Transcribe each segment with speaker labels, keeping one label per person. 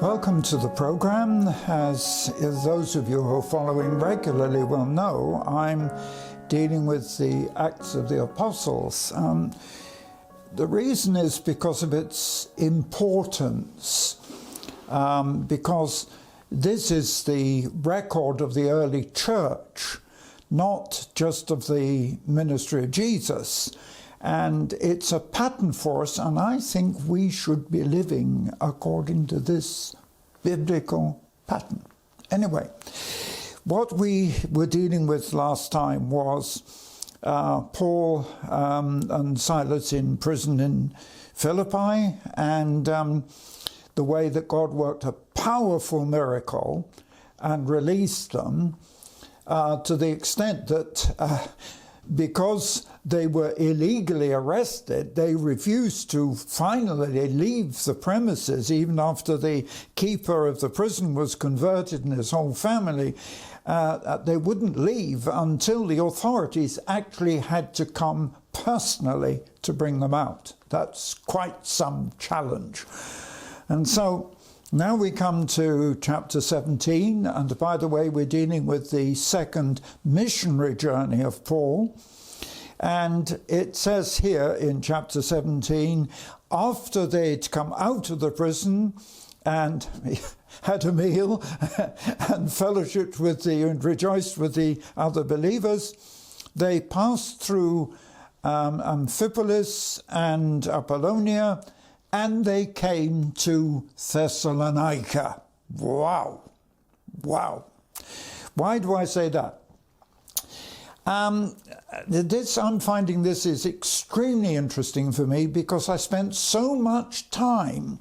Speaker 1: Welcome to the program. As those of you who are following regularly will know, I'm dealing with the Acts of the Apostles. The reason is because of its importance, because this is the record of the early church, not just of the ministry of Jesus. And it's a pattern for us, and I think we should be living according to this biblical pattern. Anyway, what we were dealing with last time was Paul and Silas in prison in Philippi, and the way that God worked a powerful miracle and released them to the extent that because they were illegally arrested, they refused to finally leave the premises, even after the keeper of the prison was converted and his whole family. They wouldn't leave until the authorities actually had to come personally to bring them out. That's quite some challenge. And so now we come to chapter 17, and by the way, we're dealing with the second missionary journey of Paul. And it says here in chapter 17, after they'd come out of the prison and had a meal and fellowshiped with and rejoiced with the other believers, they passed through Amphipolis and Apollonia, and they came to Thessalonica. Wow. Wow. Why do I say that? I'm finding this is extremely interesting for me because I spent so much time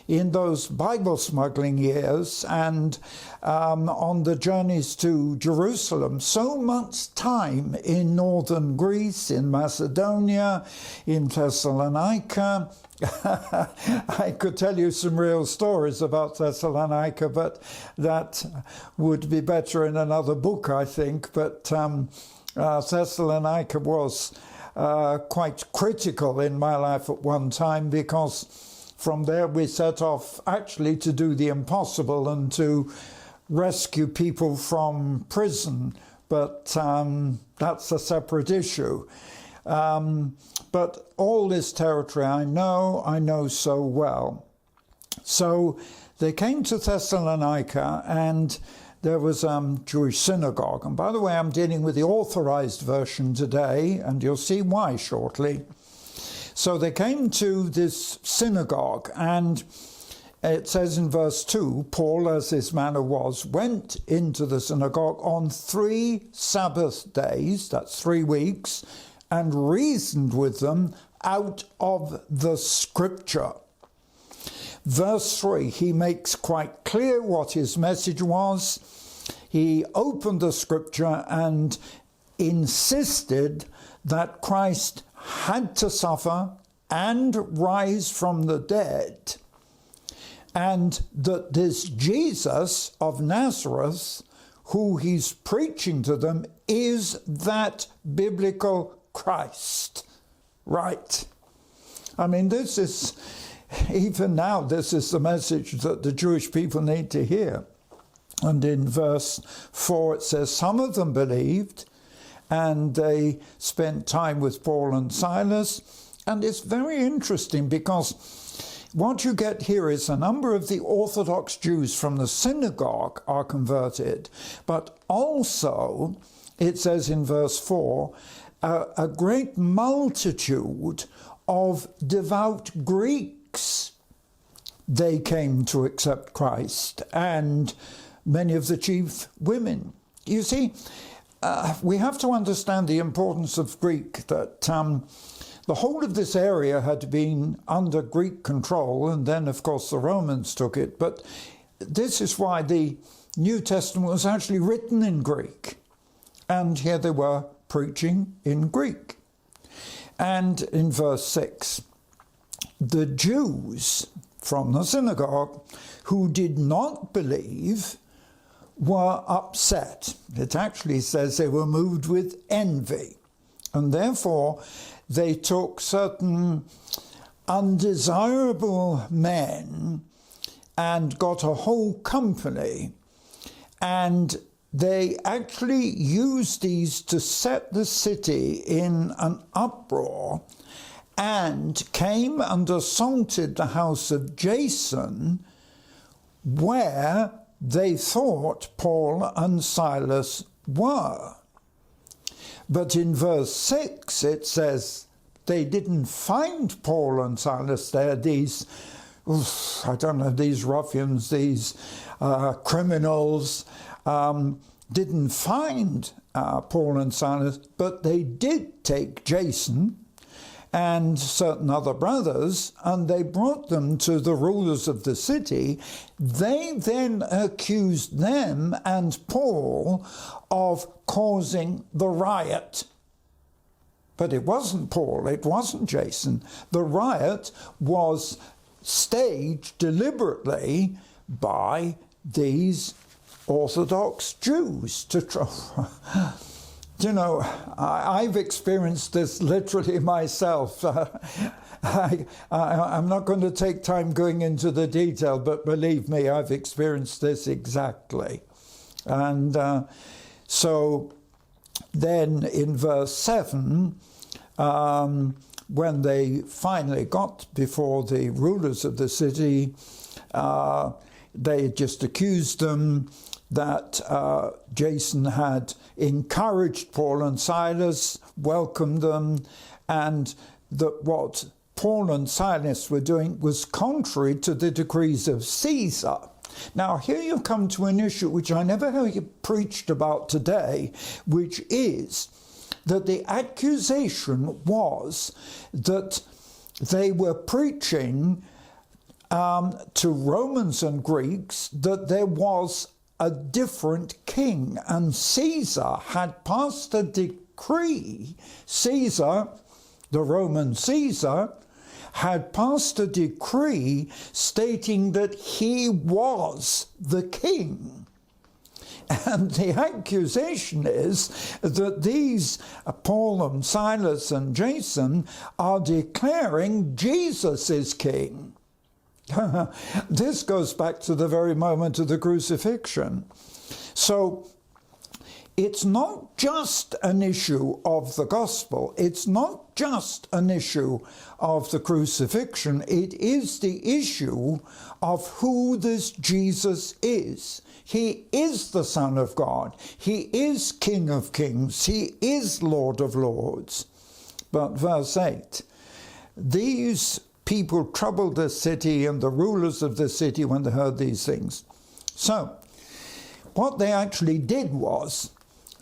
Speaker 1: in those Bible smuggling years and on the journeys to Jerusalem, so much time in northern Greece, in Macedonia, in Thessalonica. I could tell you some real stories about Thessalonica, but that would be better in another book, I think. But Thessalonica was quite critical in my life at one time, because from there we set off actually to do the impossible and to rescue people from prison. But that's a separate issue. But all this territory I know so well. So they came to Thessalonica, and there was a Jewish synagogue. And by the way, I'm dealing with the authorized version today, and you'll see why shortly. So they came to this synagogue, and it says in verse 2, Paul, as his manner was, went into the synagogue on 3 Sabbath days, that's 3 weeks, and reasoned with them out of the scripture. Verse 3, he makes quite clear what his message was. He opened the scripture and insisted that Christ had to suffer and rise from the dead, and that this Jesus of Nazareth, who he's preaching to them, is that biblical Christ. Right. I mean, this is, even now, this is the message that the Jewish people need to hear. And in verse 4 it says, some of them believed, and they spent time with Paul and Silas. And it's very interesting because what you get here is a number of the Orthodox Jews from the synagogue are converted, but also, it says in verse 4, a great multitude of devout Greeks, they came to accept Christ, and many of the chief women. You see, we have to understand the importance of Greek, that the whole of this area had been under Greek control, and then, of course, the Romans took it. But this is why the New Testament was actually written in Greek. And here they were preaching in Greek. And in verse 6, the Jews from the synagogue who did not believe were upset. It actually says they were moved with envy. And therefore, they took certain undesirable men and got a whole company, and they actually used these to set the city in an uproar, and came and assaulted the house of Jason, where they thought Paul and Silas were. But in verse 6 it says they didn't find Paul and Silas there. These, these ruffians, these criminals, didn't find Paul and Silas, but they did take Jason and certain other brothers, and they brought them to the rulers of the city. They then accused them and Paul of causing the riot. But it wasn't Paul, it wasn't Jason. The riot was staged deliberately by these Orthodox Jews to try. You know, I've experienced this literally myself. I'm not going to take time going into the detail, but believe me, I've experienced this exactly. And so then in verse 7, when they finally got before the rulers of the city, they just accused them that Jason had encouraged Paul and Silas, welcomed them, and that what Paul and Silas were doing was contrary to the decrees of Caesar. Now, here you come to an issue which I never heard you preached about today, which is that the accusation was that they were preaching to Romans and Greeks that there was a different king, and Caesar had passed a decree. Caesar, the Roman Caesar, had passed a decree stating that he was the king. And the accusation is that these Paul and Silas and Jason are declaring Jesus is king. This goes back to the very moment of the crucifixion. So it's not just an issue of the gospel. It's not just an issue of the crucifixion. It is the issue of who this Jesus is. He is the Son of God. He is King of Kings. He is Lord of Lords. But verse 8, these people troubled the city and the rulers of the city when they heard these things. So what they actually did was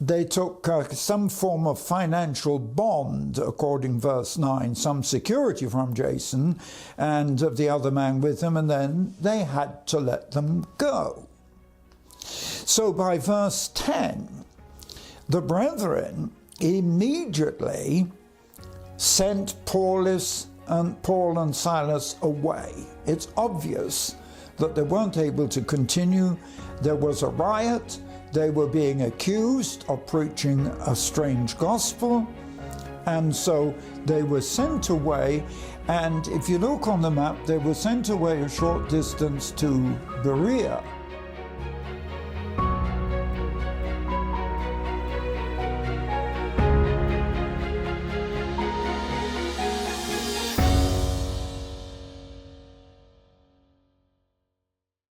Speaker 1: they took some form of financial bond, according verse 9, some security from Jason and of the other man with him, and then they had to let them go. So by verse 10, the brethren immediately sent Paul and Silas away. It's obvious that they weren't able to continue. There was a riot. They were being accused of preaching a strange gospel. And so they were sent away. And if you look on the map, they were sent away a short distance to Berea.